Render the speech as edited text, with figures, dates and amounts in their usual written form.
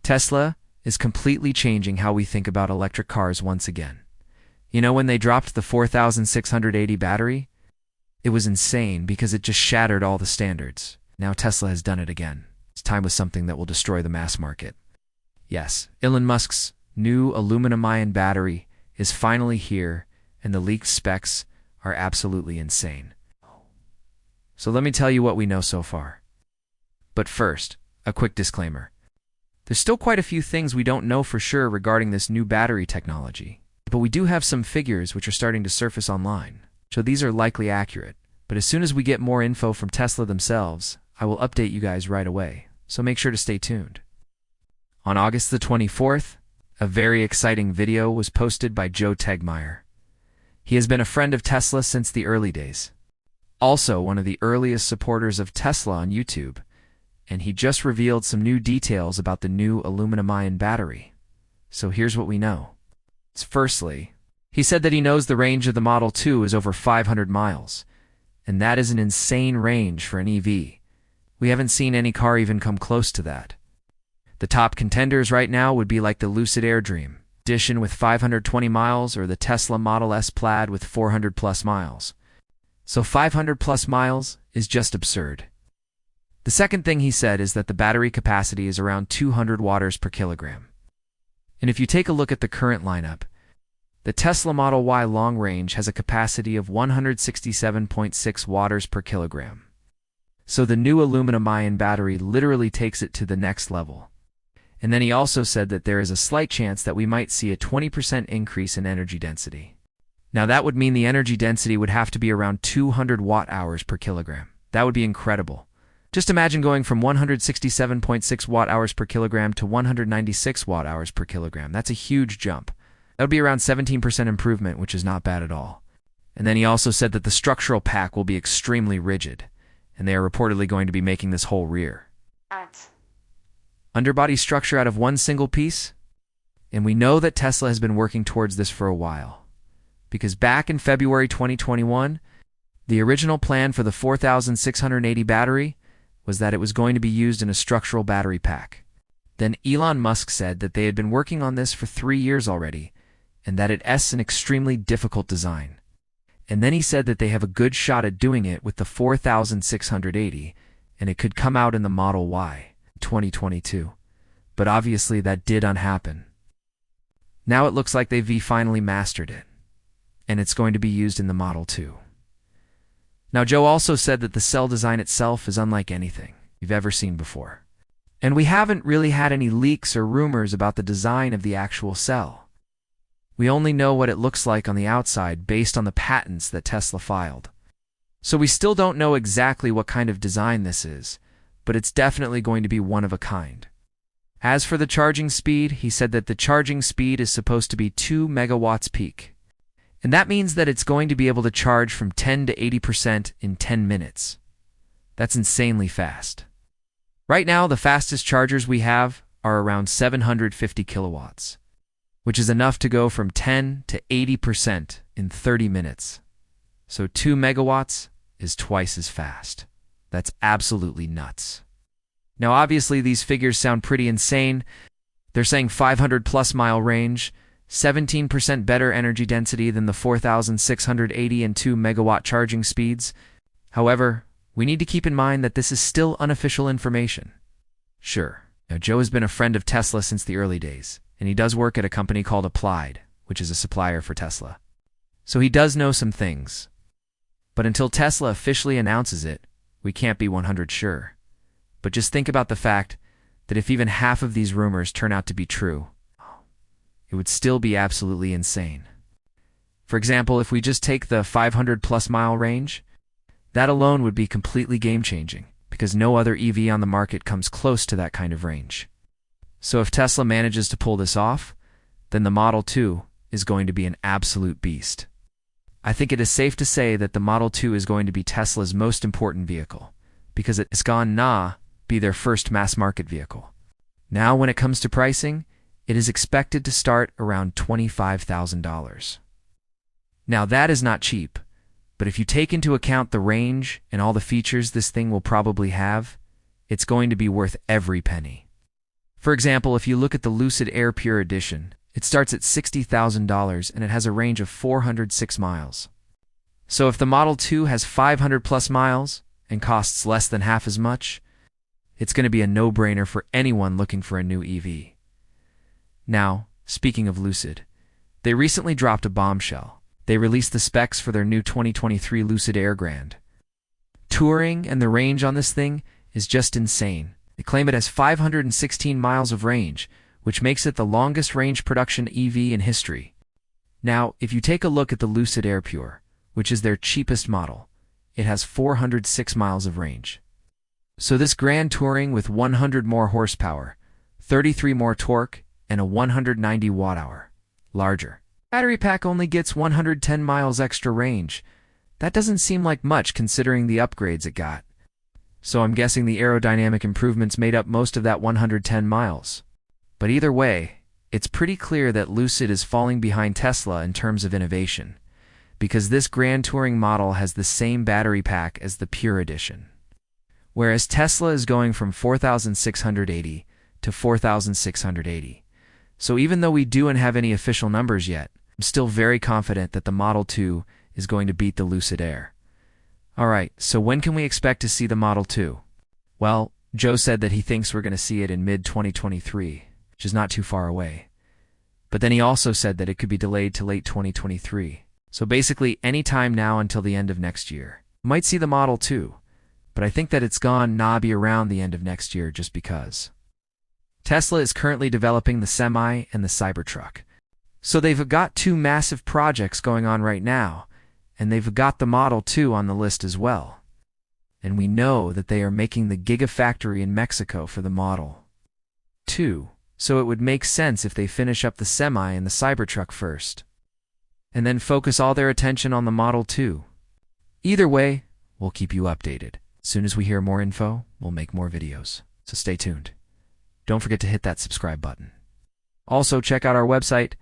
Tesla is completely changing how we think about electric cars once again. You know, when they dropped the 4680 battery, it was insane because it just shattered all the standards. Now Tesla has done it again. It's time with something that will destroy the mass market. Yes, Elon Musk's new aluminum-ion battery is finally here, and the leaked specs are absolutely insane. So let me tell you what we know so far. But first, a quick disclaimer. There's still quite a few things we don't know for sure regarding this new battery technology, but we do have some figures which are starting to surface online, so these are likely accurate. But as soon as we get more info from Tesla themselves, I will update you guys right away, so make sure to stay tuned. On August the 24th, a very exciting video was posted by Joe Tegmeyer. He has been a friend of Tesla since the early days, also one of the earliest supporters of Tesla on YouTube, and he just revealed some new details about the new aluminum-ion battery. So here's what we know. Firstly, he said that he knows the range of the Model 2 is over 500 miles, and that is an insane range for an EV. We haven't seen any car even come close to that. The top contenders right now would be like the Lucid Air Dream Edition with 520 miles or the Tesla Model S Plaid with 400 plus miles. So 500 plus miles is just absurd. The second thing he said is that the battery capacity is around 200 watts per kilogram. And if you take a look at the current lineup, the Tesla Model Y long range has a capacity of 167.6 watts per kilogram. So the new aluminum-ion battery literally takes it to the next level. And then he also said that there is a slight chance that we might see a 20% increase in energy density. Now that would mean the energy density would have to be around 200 watt-hours per kilogram. That would be incredible. Just imagine going from 167.6 watt-hours per kilogram to 196 watt-hours per kilogram. That's a huge jump. That would be around 17% improvement, which is not bad at all. And then he also said that the structural pack will be extremely rigid, and they are reportedly going to be making this whole rear underbody structure out of one single piece. And we know that Tesla has been working towards this for a while, because back in February 2021, the original plan for the 4680 battery was that it was going to be used in a structural battery pack. Then Elon Musk said that they had been working on this for 3 years already, and that it's an extremely difficult design. And then he said that they have a good shot at doing it with the 4680, and it could come out in the Model Y in 2022. But obviously that did not happen. Now it looks like they've finally mastered it, and it's going to be used in the Model 2. Now, Joe also said that the cell design itself is unlike anything you've ever seen before. And we haven't really had any leaks or rumors about the design of the actual cell. We only know what it looks like on the outside based on the patents that Tesla filed. So we still don't know exactly what kind of design this is, but it's definitely going to be one of a kind. As for the charging speed, he said that the charging speed is supposed to be 2 megawatts peak. And that means that it's going to be able to charge from 10 to 80% in 10 minutes. That's insanely fast. Right now, the fastest chargers we have are around 750 kilowatts, which is enough to go from 10 to 80% in 30 minutes. So 2 megawatts is twice as fast. That's absolutely nuts. Now, obviously, these figures sound pretty insane. They're saying 500 plus mile range, 17% better energy density than the 4680 and 2 megawatt charging speeds. However, we need to keep in mind that this is still unofficial information. Sure, now Joe has been a friend of Tesla since the early days, and he does work at a company called Applied, which is a supplier for Tesla. So he does know some things. But until Tesla officially announces it, we can't be 100% sure. But just think about the fact that if even half of these rumors turn out to be true, it would still be absolutely insane. For example, if we just take the 500 plus mile range, that alone would be completely game-changing, because no other EV on the market comes close to that kind of range. So if Tesla manages to pull this off, then the Model 2 is going to be an absolute beast. I think it is safe to say that the Model 2 is going to be Tesla's most important vehicle, because it's going to be their first mass-market vehicle. Now, when it comes to pricing, it is expected to start around $25,000. Now, that is not cheap, but if you take into account the range and all the features this thing will probably have, it's going to be worth every penny. For example, if you look at the Lucid Air Pure Edition, it starts at $60,000 and it has a range of 406 miles. So if the Model 2 has 500 plus miles and costs less than half as much, it's going to be a no-brainer for anyone looking for a new EV. Now, speaking of Lucid, they recently dropped a bombshell. They released the specs for their new 2023 Lucid Air Grand. Touring and the range on this thing is just insane. They claim it has 516 miles of range, which makes it the longest range production EV in history. Now, if you take a look at the Lucid Air Pure, which is their cheapest model, it has 406 miles of range. So this Grand Touring with 100 more horsepower, 33 more torque, and a 190 watt-hour larger battery pack only gets 110 miles extra range. That doesn't seem like much considering the upgrades it got. So I'm guessing the aerodynamic improvements made up most of that 110 miles. But either way, it's pretty clear that Lucid is falling behind Tesla in terms of innovation, because this Grand Touring model has the same battery pack as the Pure Edition. Whereas Tesla is going from 4,680 to 4,680. So even though we don't have any official numbers yet, I'm still very confident that the Model 2 is going to beat the Lucid Air. Alright, so when can we expect to see the Model 2? Well, Joe said that he thinks we're going to see it in mid-2023, which is not too far away. But then he also said that it could be delayed to late 2023. So basically any time now until the end of next year. We might see the Model 2, but I think that it's gone be around the end of next year just because. Tesla is currently developing the Semi and the Cybertruck. So they've got two massive projects going on right now, and they've got the Model 2 on the list as well. And we know that they are making the Gigafactory in Mexico for the Model 2, so it would make sense if they finish up the Semi and the Cybertruck first, and then focus all their attention on the Model 2. Either way, we'll keep you updated. As soon as we hear more info, we'll make more videos, so stay tuned. Don't forget to hit that subscribe button. Also, check out our website,